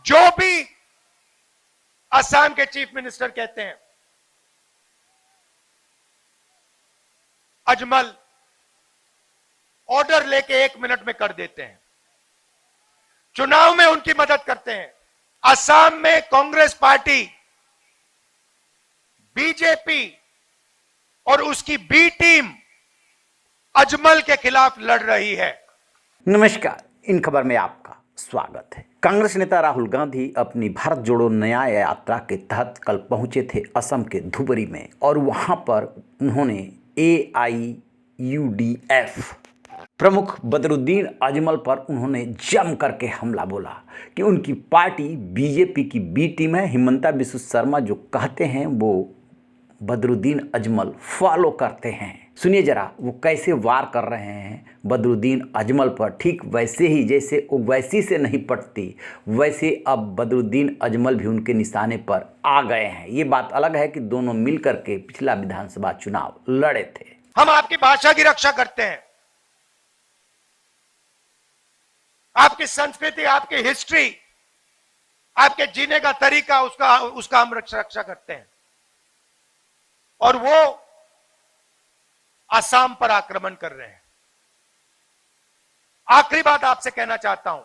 जो भी असम के चीफ मिनिस्टर कहते हैं, अजमल ऑर्डर लेके 1 मिनट में कर देते हैं, चुनाव में उनकी मदद करते हैं। असम में कांग्रेस पार्टी बीजेपी और उसकी बी टीम अजमल के खिलाफ लड़ रही है। नमस्कार, इन खबर में आपका स्वागत है। कांग्रेस नेता राहुल गांधी अपनी भारत जोड़ो न्याय यात्रा के तहत कल पहुंचे थे असम के धुबरी में और वहां पर उन्होंने AIUDF प्रमुख बदरुद्दीन अजमल पर उन्होंने जम करके हमला बोला कि उनकी पार्टी बीजेपी की बी टीम है। हिमंता बिस्वा शर्मा जो कहते हैं वो बदरुद्दीन अजमल फॉलो करते हैं। सुनिए जरा वो कैसे वार कर रहे हैं बदरुद्दीन अजमल पर। ठीक वैसे ही जैसे ओवैसी से नहीं पटती, वैसे अब बदरुद्दीन अजमल भी उनके निशाने पर आ गए हैं। ये बात अलग है कि दोनों मिलकर के पिछला विधानसभा चुनाव लड़े थे। हम आपकी भाषा की रक्षा करते हैं, आपकी संस्कृति, आपकी हिस्ट्री, आपके जीने का तरीका, उसका हम रक्षा करते हैं। और वो असम पर आक्रमण कर रहे हैं। आखिरी बात आपसे कहना चाहता हूं,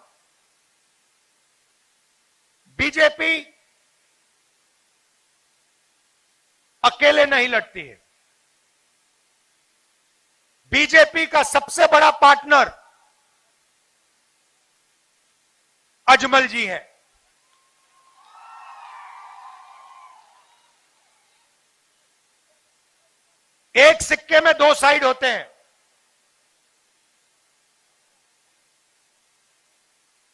बीजेपी अकेले नहीं लड़ती है। बीजेपी का सबसे बड़ा पार्टनर अजमल जी हैं। एक सिक्के में 2 साइड होते हैं।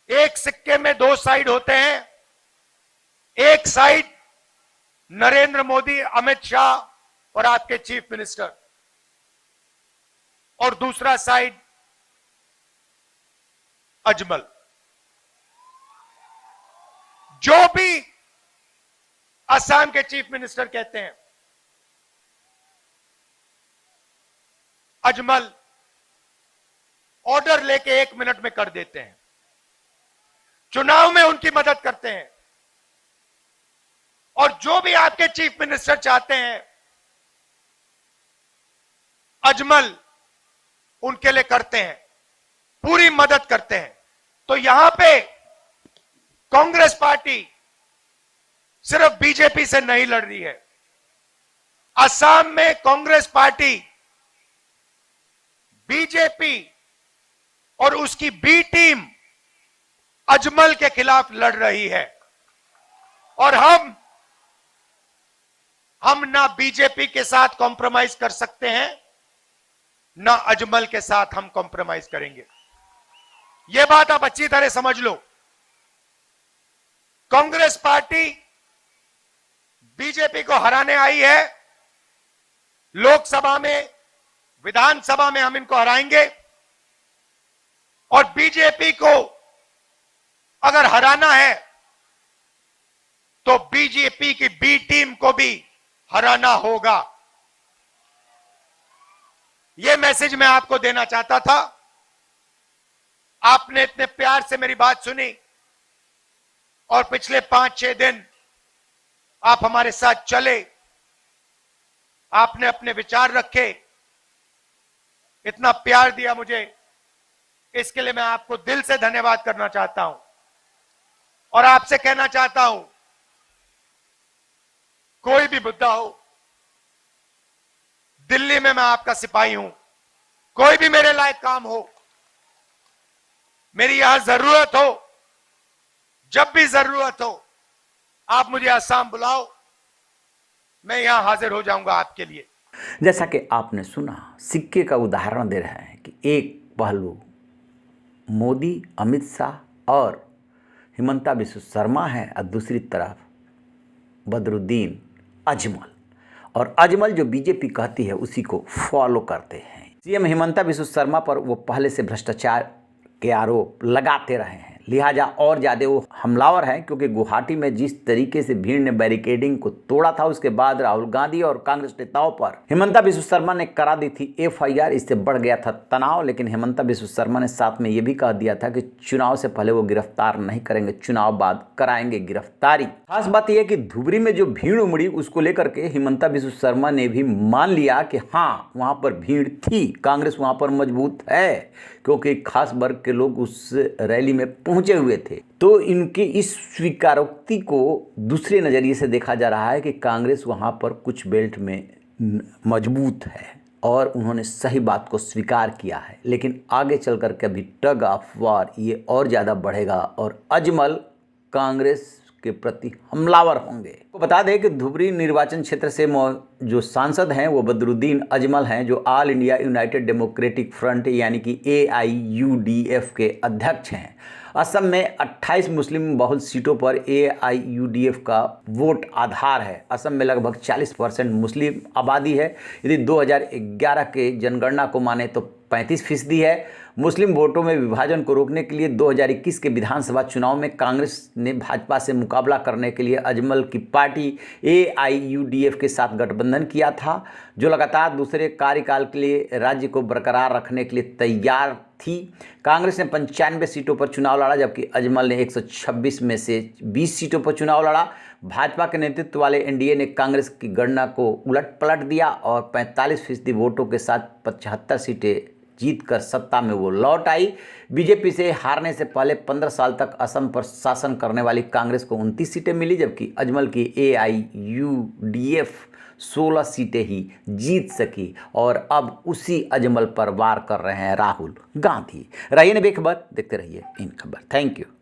एक सिक्के में 2 साइड होते हैं। एक साइड नरेंद्र मोदी, अमित शाह और आपके चीफ मिनिस्टर, और दूसरा साइड अजमल। जो भी असम के चीफ मिनिस्टर कहते हैं, अजमल ऑर्डर लेके 1 मिनट में कर देते हैं, चुनाव में उनकी मदद करते हैं। और जो भी आपके चीफ मिनिस्टर चाहते हैं, अजमल उनके लिए करते हैं, पूरी मदद करते हैं। तो यहां पे कांग्रेस पार्टी सिर्फ बीजेपी से नहीं लड़ रही है। असम में कांग्रेस पार्टी बीजेपी और उसकी बी टीम अजमल के खिलाफ लड़ रही है। और हम ना बीजेपी के साथ कॉम्प्रोमाइज कर सकते हैं, ना अजमल के साथ हम कॉम्प्रोमाइज करेंगे। यह बात आप अच्छी तरह समझ लो। कांग्रेस पार्टी बीजेपी को हराने आई है। लोकसभा में, विधानसभा में हम इनको हराएंगे। और बीजेपी को अगर हराना है तो बीजेपी की बी टीम को भी हराना होगा। यह मैसेज मैं आपको देना चाहता था। आपने इतने प्यार से मेरी बात सुनी और पिछले 5-6 दिन आप हमारे साथ चले, आपने अपने विचार रखे, इतना प्यार दिया मुझे, इसके लिए मैं आपको दिल से धन्यवाद करना चाहता हूं। और आपसे कहना चाहता हूं, कोई भी मुद्दा हो, दिल्ली में मैं आपका सिपाही हूं। कोई भी मेरे लायक काम हो, मेरी यहां जरूरत हो, जब भी जरूरत हो, आप मुझे असम बुलाओ, मैं यहां हाजिर हो जाऊंगा आपके लिए। जैसा कि आपने सुना, सिक्के का उदाहरण दे रहे हैं कि एक पहलू मोदी, अमित शाह और हिमंता बिस्वा शर्मा है और दूसरी तरफ बदरुद्दीन अजमल। और अजमल जो बीजेपी कहती है उसी को फॉलो करते हैं। सीएम हिमंता बिस्वा शर्मा पर वो पहले से भ्रष्टाचार के आरोप लगाते रहे हैं, लिहाजा और ज़्यादा वो हमलावर हैं, क्योंकि गुवाहाटी में जिस तरीके से भीड़ ने बैरिकेडिंग को तोड़ा था, उसके बाद राहुल गांधी और कांग्रेस नेताओं पर हिमंता बिस्वा शर्मा ने करा दी थी FIR। इससे बढ़ गया था तनाव। लेकिन हिमंता बिस्वा शर्मा ने साथ में ये भी कह दिया था कि चुनाव से पहले वो गिरफ्तार नहीं करेंगे, चुनाव बाद कराएंगे गिरफ्तारी। खास बात यह है कि धुबरी में जो भीड़ उमड़ी उसको लेकर के हिमंता बिस्वा शर्मा ने भी मान लिया कि हाँ, वहां पर भीड़ थी, कांग्रेस वहां पर मजबूत है, क्योंकि खास वर्ग के लोग उस रैली में पहुंचे हुए थे। तो इनकी इस स्वीकारोक्ति को दूसरे नजरिए से देखा जा रहा है कि कांग्रेस वहां पर कुछ बेल्ट में मजबूत है और उन्होंने सही बात को स्वीकार किया है। लेकिन आगे चल कर के अभी टग ऑफ वार ये और ज़्यादा बढ़ेगा और अजमल कांग्रेस के प्रति हमलावर होंगे। तो बता दें कि धुबरी निर्वाचन क्षेत्र से जो सांसद हैं वो बदरुद्दीन अजमल हैं, जो all India United democratic front यानी कि AIUDF के अध्यक्ष हैं। असम में 28 मुस्लिम बहुल सीटों पर AIUDF का वोट आधार है। असम में लगभग 40% मुस्लिम आबादी है। यदि 2011 के जनगणना को माने तो 35% है। मुस्लिम वोटों में विभाजन को रोकने के लिए 2021 के विधानसभा चुनाव में कांग्रेस ने भाजपा से मुकाबला करने के लिए अजमल की पार्टी AIUDF के साथ गठबंधन किया था, जो लगातार दूसरे कार्यकाल के लिए राज्य को बरकरार रखने के लिए तैयार थी। कांग्रेस ने 95 सीटों पर चुनाव लड़ा, जबकि अजमल ने 126 में से 20 सीटों पर चुनाव लड़ा। भाजपा के नेतृत्व वाले NDA ने कांग्रेस की गणना को उलट पलट दिया और 45% वोटों के साथ 75 सीटें जीतकर सत्ता में वो लौट आई। बीजेपी से हारने से पहले 15 साल तक असम पर शासन करने वाली कांग्रेस को 29 सीटें मिली, जबकि अजमल की AIUDF 16 सीटें ही जीत सकी। और अब उसी अजमल पर वार कर रहे हैं राहुल गांधी। रहिए बेखबर, देखते रहिए इन खबर। Thank you.